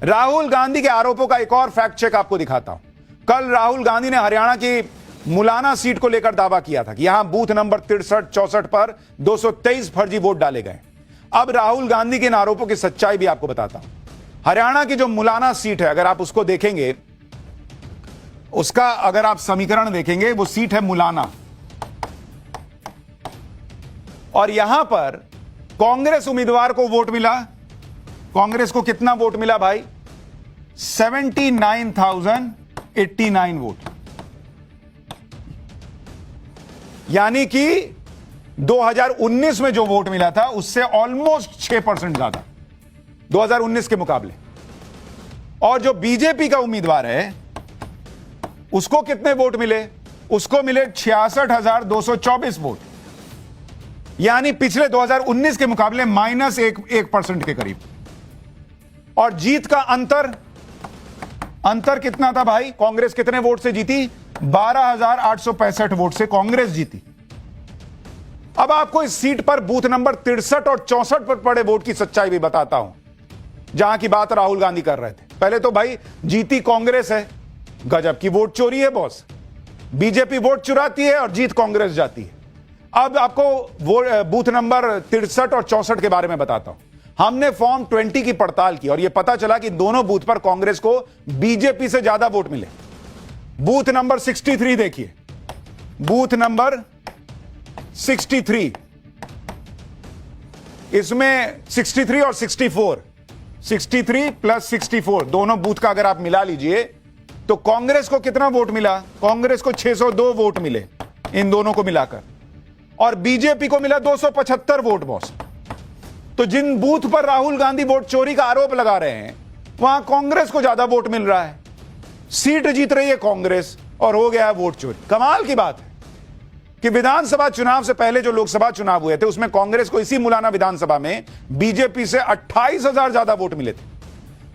राहुल गांधी के आरोपों का एक और फैक्ट चेक आपको दिखाता हूं। कल राहुल गांधी ने हरियाणा की मुलाना सीट को लेकर दावा किया था कि यहां बूथ नंबर 63-64 पर 223 फर्जी वोट डाले गए। अब राहुल गांधी के इन आरोपों की सच्चाई भी आपको बताता हूं। हरियाणा की जो मुलाना सीट है, अगर आप उसको देखेंगे, उसका अगर आप समीकरण देखेंगे, वो सीट है मुलाना, और यहां पर कांग्रेस उम्मीदवार को वोट मिला। कांग्रेस को कितना वोट मिला भाई? 79,089 वोट, यानी कि 2019 में जो वोट मिला था उससे ऑलमोस्ट 6% ज्यादा 2019 के मुकाबले। और जो बीजेपी का उम्मीदवार है उसको कितने वोट मिले? उसको मिले 66,224 वोट, यानी पिछले 2019 के मुकाबले -1% के करीब। और जीत का अंतर कितना था भाई? कांग्रेस कितने वोट से जीती? 12,865 वोट से कांग्रेस जीती। अब आपको इस सीट पर बूथ नंबर 63 और 64 पर पड़े वोट की सच्चाई भी बताता हूं, जहां की बात राहुल गांधी कर रहे थे। पहले तो भाई जीती कांग्रेस है, गजब की वोट चोरी है बॉस। बीजेपी वोट चुराती है और जीत कांग्रेस जाती है। अब आपको बूथ नंबर 63 और 64 के बारे में बताता हूं। हमने फॉर्म 20 की पड़ताल की और यह पता चला कि दोनों बूथ पर कांग्रेस को बीजेपी से ज्यादा वोट मिले। बूथ नंबर 63 देखिए, बूथ नंबर 63, इसमें 63 और 63 प्लस 64 दोनों बूथ का अगर आप मिला लीजिए तो कांग्रेस को कितना वोट मिला? कांग्रेस को 602 वोट मिले इन दोनों को मिलाकर, और बीजेपी को मिला 275 वोट बॉस। तो जिन बूथ पर राहुल गांधी वोट चोरी का आरोप लगा रहे हैं वहां कांग्रेस को ज्यादा वोट मिल रहा है, सीट जीत रही है कांग्रेस और हो गया है वोट चोरी। कमाल की बात है कि विधानसभा चुनाव से पहले जो लोकसभा चुनाव हुए थे उसमें कांग्रेस को इसी मुलाना विधानसभा में बीजेपी से 28,000 ज्यादा वोट मिले थे।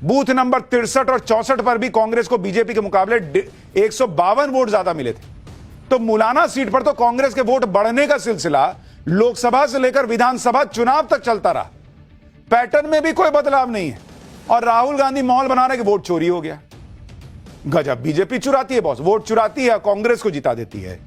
बूथ नंबर 63 और 64 पर भी कांग्रेस को बीजेपी के मुकाबले 152 वोट ज्यादा मिले थे। तो मुलाना सीट पर तो कांग्रेस के वोट बढ़ने का सिलसिला लोकसभा से लेकर विधानसभा चुनाव तक चलता रहा। पैटर्न में भी कोई बदलाव नहीं है और राहुल गांधी माहौल बना रहे कि वोट चोरी हो गया। गजब, बीजेपी चुराती है बॉस, वोट चुराती है, कांग्रेस को जिता देती है।